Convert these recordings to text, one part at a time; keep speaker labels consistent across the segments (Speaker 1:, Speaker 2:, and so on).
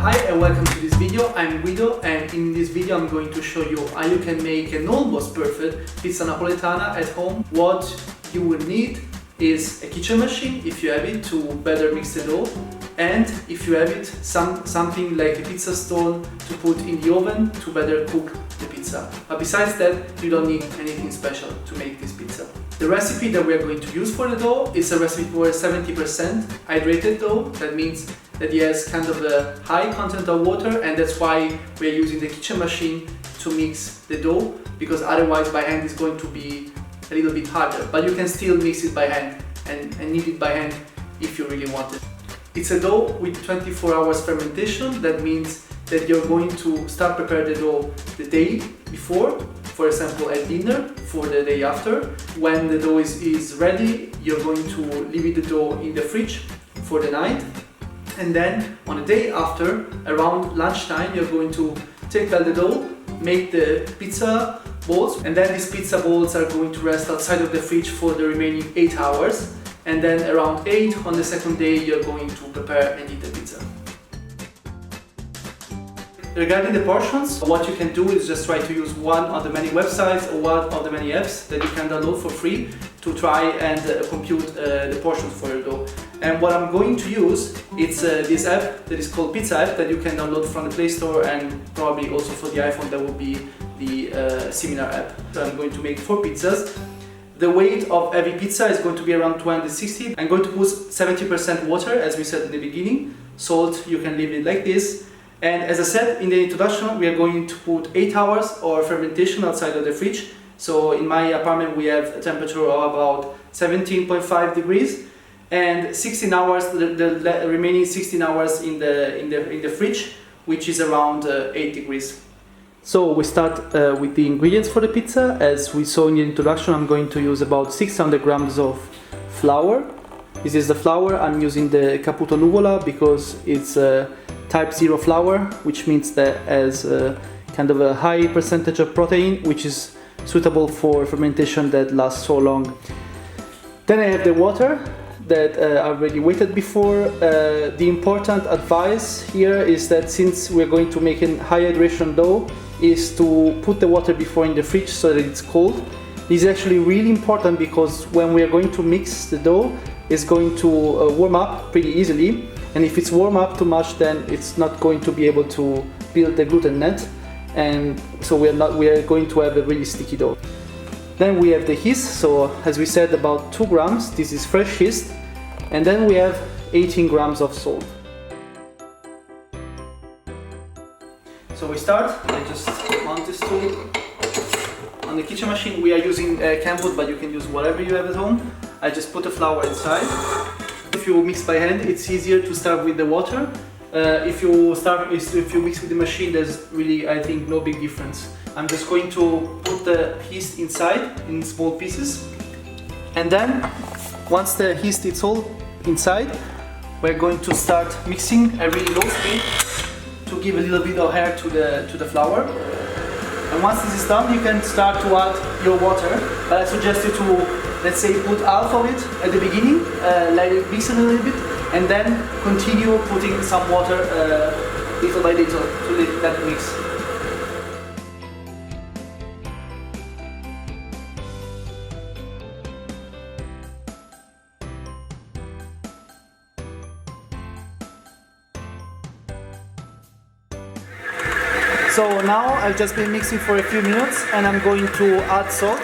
Speaker 1: Hi and welcome to this video. I'm Guido, and in this video I'm going to show you how you can make an almost perfect pizza napoletana at home. What you will need is a kitchen machine, if you have it, to better mix the dough, and if you have it, something like a pizza stone to put in the oven to better cook the pizza. But besides that, you don't need anything special to make this pizza. The recipe that we are going to use for the dough is a recipe for 70% hydrated dough. That means that it has kind of a high content of water, and that's why we are using the kitchen machine to mix the dough, because otherwise by hand it's going to be a little bit harder. But you can still mix it by hand and knead it by hand if you really want it. It's a dough with 24 hours fermentation. That means that you're going to start prepare the dough the day before, for example at dinner, for the day after. When the dough is ready, you're going to leave the dough in the fridge for the night, and then on the day after, around lunchtime, you're going to take out the dough, make the pizza balls, and then these pizza balls are going to rest outside of the fridge for the remaining 8 hours, and then around 8 on the second day you're going to prepare and eat the pizza. Regarding the portions, what you can do is just try to use one of the many websites or one of the many apps that you can download for free to try and compute the portions for your dough. And what I'm going to use, it's this app that is called Pizza app that you can download from the Play Store, and probably also for the iPhone that will be the similar app. So I'm going to make 4 pizzas. The weight of every pizza is going to be around 260. I'm going to put 70% water, as we said in the beginning. Salt, you can leave it like this. And as I said in the introduction, we are going to put 8 hours of fermentation outside of the fridge. So in my apartment we have a temperature of about 17.5 degrees, and 16 hours, the remaining 16 hours in the fridge, which is around 8 degrees. So we start with the ingredients for the pizza. As we saw in the introduction, I'm going to use about 600 grams of flour. This is the flour. I'm using the Caputo Nuvola because it's type 0 flour, which means that has kind of a high percentage of protein, which is suitable for fermentation that lasts so long. Then I have the water that I already weighted before. The important advice here is that since we're going to make a high hydration dough, is to put the water before in the fridge so that it's cold. This is actually really important because when we are going to mix the dough, it's going to warm up pretty easily, and if it's warm up too much, then it's not going to be able to build the gluten net, and so we are going to have a really sticky dough. Then we have the yeast, so as we said, about 2 grams. This is fresh yeast. And then we have 18 grams of salt. So we start. I just mount this tool on the kitchen machine. We are using Camwood, but you can use whatever you have at home. I just put the flour inside. If you mix by hand, it's easier to start with the water. If you mix with the machine, there's really, I think, no big difference. I'm just going to put the yeast inside in small pieces, and then once the yeast is all inside, we're going to start mixing at really low speed to give a little bit of air to the flour. And once this is done, you can start to add your water. But I suggest you to, let's say, put half of it at the beginning, let it mix it a little bit, and then continue putting some water little by little to let that mix. So now I've just been mixing for a few minutes, and I'm going to add salt.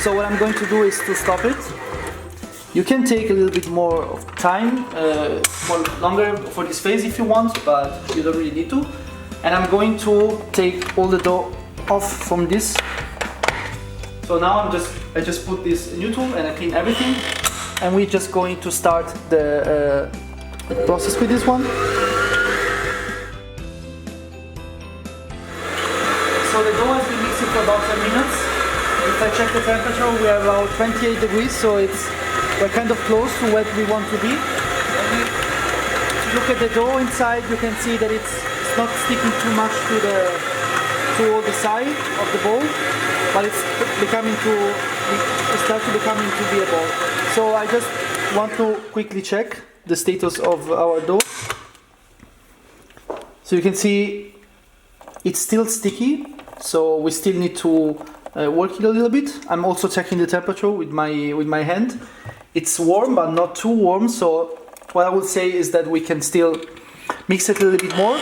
Speaker 1: So what I'm going to do is to stop it. You can take a little bit more of time, more longer for this phase if you want, but you don't really need to. And I'm going to take all the dough off from this. So now I just put this new tool and I clean everything, and we're just going to start the process with this one. So the dough has been mixing for about 10 minutes. If I check the temperature, we are about 28 degrees, so we're kind of close to what we want to be. And if you look at the dough inside, you can see that it's not sticking too much to all the side of the bowl, but it's starts to become into be a ball. So I just want to quickly check the status of our dough. So you can see it's still sticky, so we still need to work it a little bit. I'm also checking the temperature with my hand. It's warm but not too warm, so what I would say is that we can still mix it a little bit more.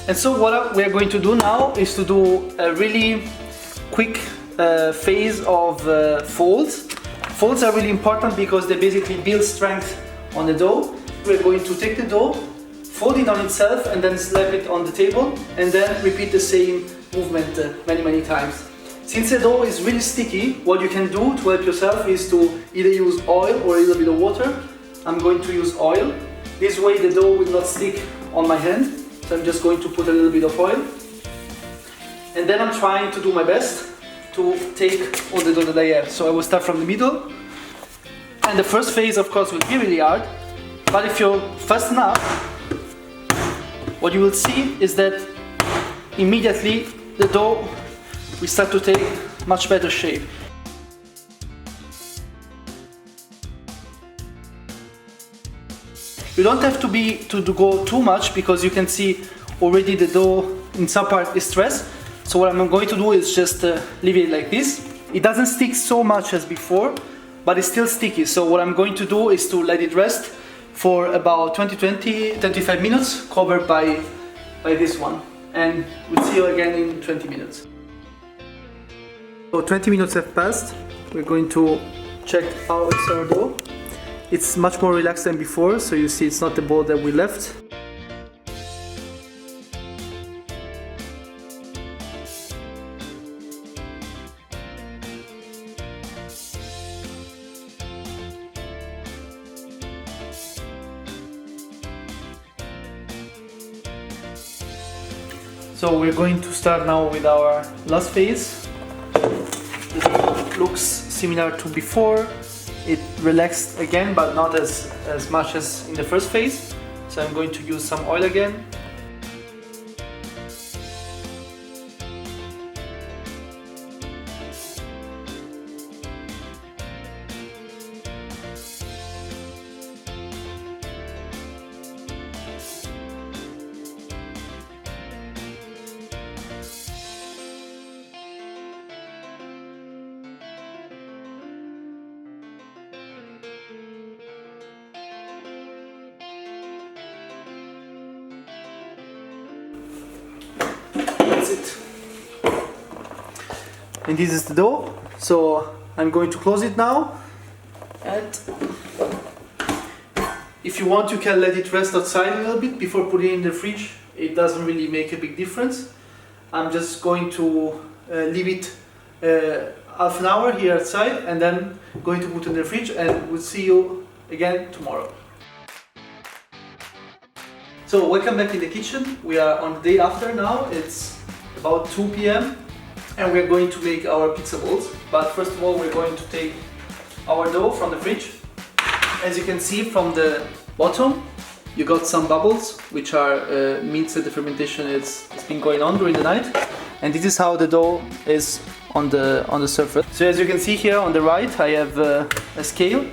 Speaker 1: And so what we are going to do now is to do a really quick phase of folds. Folds are really important because they basically build strength on the dough. We're going to take the dough, fold it on itself and then slap it on the table and then repeat the same movement many times. Since the dough is really sticky, what you can do to help yourself is to either use oil or a little bit of water. I'm going to use oil. This way the dough will not stick on my hand. So I'm just going to put a little bit of oil. And then I'm trying to do my best to take all the dough that I have. So I will start from the middle. And the first phase, of course, will be really hard. But if you're fast enough, what you will see is that immediately the dough will start to take much better shape. You don't have to go too much because you can see already the dough in some part is stressed. So what I'm going to do is just leave it like this. It doesn't stick so much as before, but it's still sticky. So what I'm going to do is to let it rest for about 25 minutes covered by this one. And we'll see you again in 20 minutes. So 20 minutes have passed. We're going to check how it's our dough. It's much more relaxed than before, so you see it's not the ball that we left. So we're going to start now with our last phase. It looks similar to before. It relaxed again, but not as much as in the first phase. So I'm going to use some oil again. That's it. And this is the dough. So I'm going to close it now. And if you want, you can let it rest outside a little bit before putting it in the fridge. It doesn't really make a big difference. I'm just going to leave it half an hour here outside and then going to put it in the fridge, and we'll see you again tomorrow. So welcome back in the kitchen. We are on the day after now. It's about 2 p.m. and we're going to make our pizza balls. But first of all, we're going to take our dough from the fridge. As you can see from the bottom, you got some bubbles, which are means that the fermentation it's been going on during the night. And this is how the dough is on the surface. So as you can see here on the right, I have a scale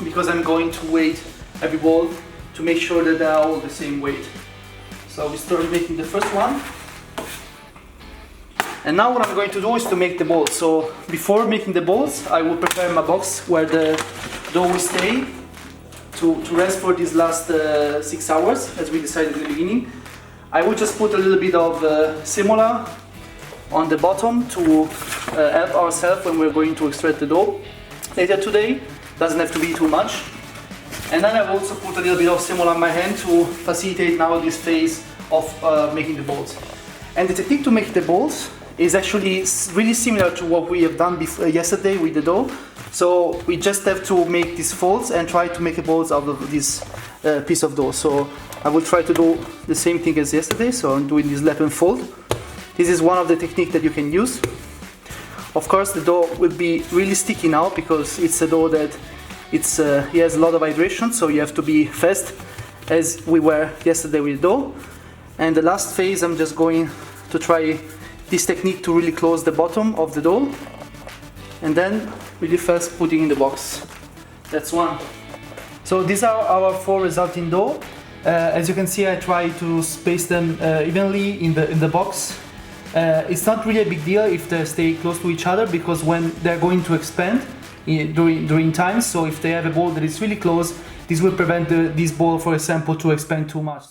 Speaker 1: because I'm going to weigh every ball to make sure that they are all the same weight. So we started making the first one. And now what I'm going to do is to make the balls. So before making the balls, I will prepare my box where the dough will stay to rest for these last 6 hours, as we decided in the beginning. I will just put a little bit of semola on the bottom to help ourselves when we're going to extract the dough later today. Doesn't have to be too much. And then I've also put a little bit of semola on my hand to facilitate now this phase of making the balls. And the technique to make the balls is actually really similar to what we have done yesterday with the dough. So we just have to make these folds and try to make the balls out of this piece of dough. So I will try to do the same thing as yesterday. So I'm doing this lap and fold. This is one of the techniques that you can use. Of course, the dough will be really sticky now because it's a dough that it has a lot of hydration, so you have to be fast, as we were yesterday with dough. And the last phase, I'm just going to try this technique to really close the bottom of the dough, and then really fast putting in the box. That's one. So these are our 4 resulting dough. As you can see, I try to space them evenly in the box. It's not really a big deal if they stay close to each other, because when they're going to expand during time, so if they have a ball that is really close, this will prevent this ball, for example, to expand too much.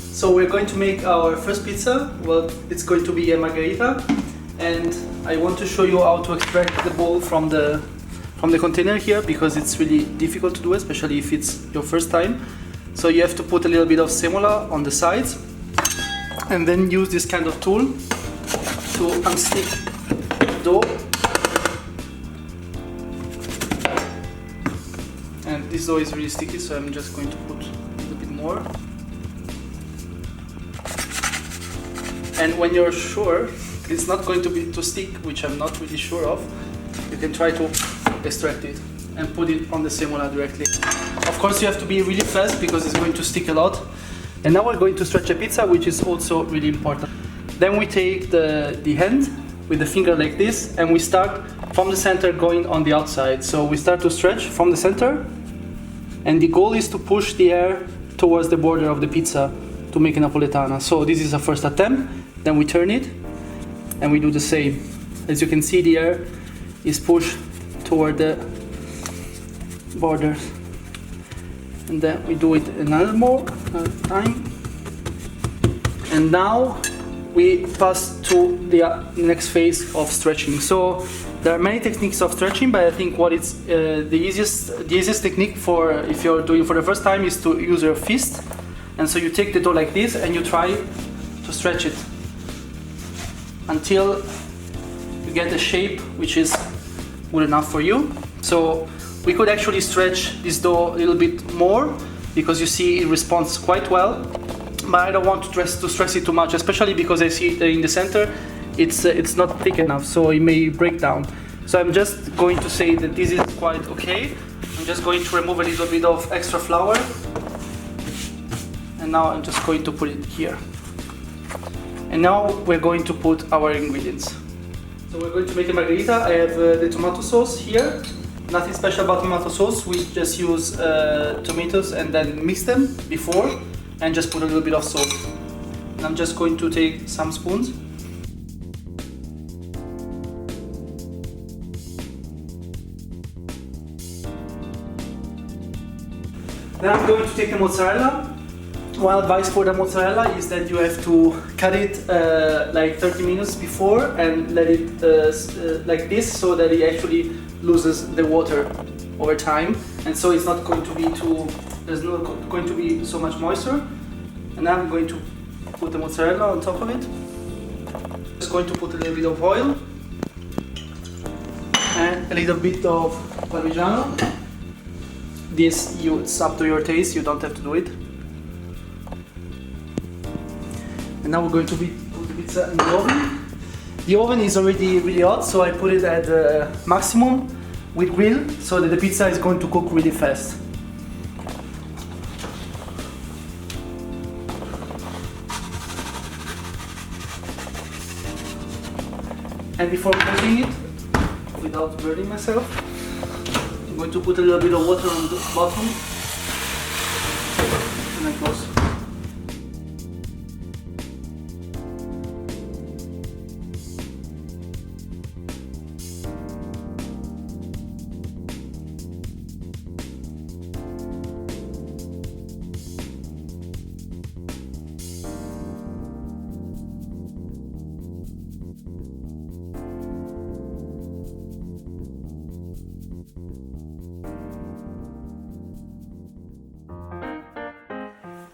Speaker 1: So we're going to make our first pizza. Well, it's going to be a margherita, and I want to show you how to extract the ball from the container here, because it's really difficult to do, especially if it's your first time. So you have to put a little bit of semola on the sides, and then use this kind of tool to unstick the dough. And this dough is really sticky, so I'm just going to put a little bit more. And when you're sure it's not going to stick, which I'm not really sure of, you can try to extract it and put it on the semola directly. Of course, you have to be really fast because it's going to stick a lot. And now we're going to stretch a pizza, which is also really important. Then we take the hand with the finger like this, and we start from the center going on the outside. So we start to stretch from the center, and the goal is to push the air towards the border of the pizza to make a Napoletana. So this is a first attempt. Then we turn it, and we do the same. As you can see, the air is pushed toward the border. And then we do it another time. And now we pass to the next phase of stretching. So there are many techniques of stretching, but I think what is the easiest technique for if you're doing for the first time is to use your fist. And so you take the dough like this and you try to stretch it until you get a shape which is good enough for you. So we could actually stretch this dough a little bit more, because you see it responds quite well, but I don't want to stress it too much, especially because I see in the center it's not thick enough, so it may break down. So I'm just going to say that this is quite okay. I'm just going to remove a little bit of extra flour, and now I'm just going to put it here. And now we're going to put our ingredients. So we're going to make a margherita. I have the tomato sauce here. Nothing special about tomato sauce. We just use tomatoes and then mix them before, and just put a little bit of salt. And I'm just going to take some spoons. Then I'm going to take the mozzarella. One advice for the mozzarella is that you have to cut it like 30 minutes before and let it like this, so that it actually loses the water over time, and so it's not going to be there's not going to be so much moisture. And now I'm going to put the mozzarella on top of it. Just going to put a little bit of oil and a little bit of Parmigiano. It's up to your taste, you don't have to do it. And now we're going to put the pizza in the oven. The oven is already really hot, so I put it at maximum with grill, so that the pizza is going to cook really fast. And before cooking it, without burning myself, I'm going to put a little bit of water on the bottom, and then close.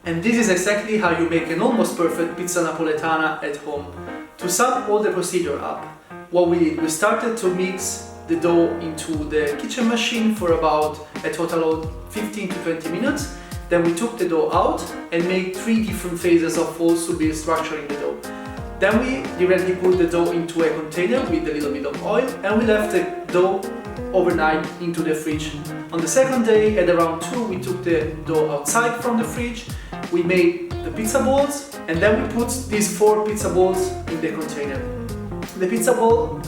Speaker 1: And this is exactly how you make an almost perfect pizza napoletana at home. To sum all the procedure up, what we did, we started to mix the dough into the kitchen machine for about a total of 15 to 20 minutes. Then we took the dough out and made 3 different phases of folds to be structuring the dough. Then we directly put the dough into a container with a little bit of oil, and we left the dough overnight into the fridge. On the second day at around 2, we took the dough outside from the fridge, we made the pizza balls, and then we put these 4 pizza balls in the container. The pizza ball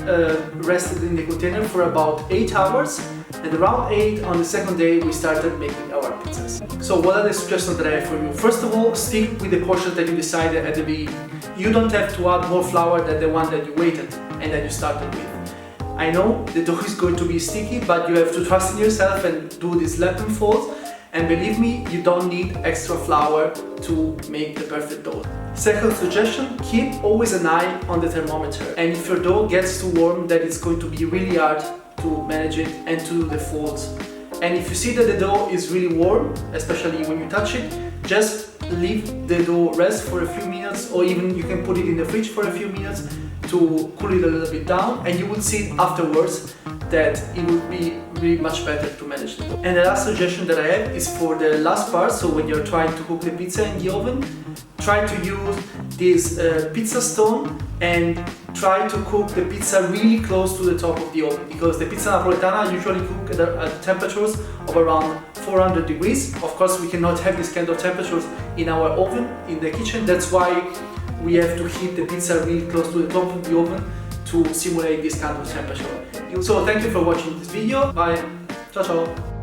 Speaker 1: rested in the container for about 8 hours, and around 8 on the second day we started making our pizzas. So what are the suggestions that I have for you? First of all, stick with the portions that you decided at the beginning. You don't have to add more flour than the one that you waited and that you started with. I know the dough is going to be sticky, but you have to trust in yourself and do these lap and folds. And believe me, you don't need extra flour to make the perfect dough. Second suggestion, keep always an eye on the thermometer. And if your dough gets too warm, then it's going to be really hard to manage it and to do the folds. And if you see that the dough is really warm, especially when you touch it, just leave the dough rest for a few minutes, or even you can put it in the fridge for a few minutes to cool it a little bit down, and you will see afterwards that it would be really much better to manage the dough. And the last suggestion that I have is for the last part, so when you're trying to cook the pizza in the oven, try to use this pizza stone and try to cook the pizza really close to the top of the oven, because the Pizza Napoletana usually cook at temperatures of around 400 degrees. Of course, we cannot have this kind of temperatures in our oven in the kitchen. That's why we have to heat the pizza really close to the top of the oven to simulate this kind of temperature. So thank you for watching this video. Bye. Ciao ciao.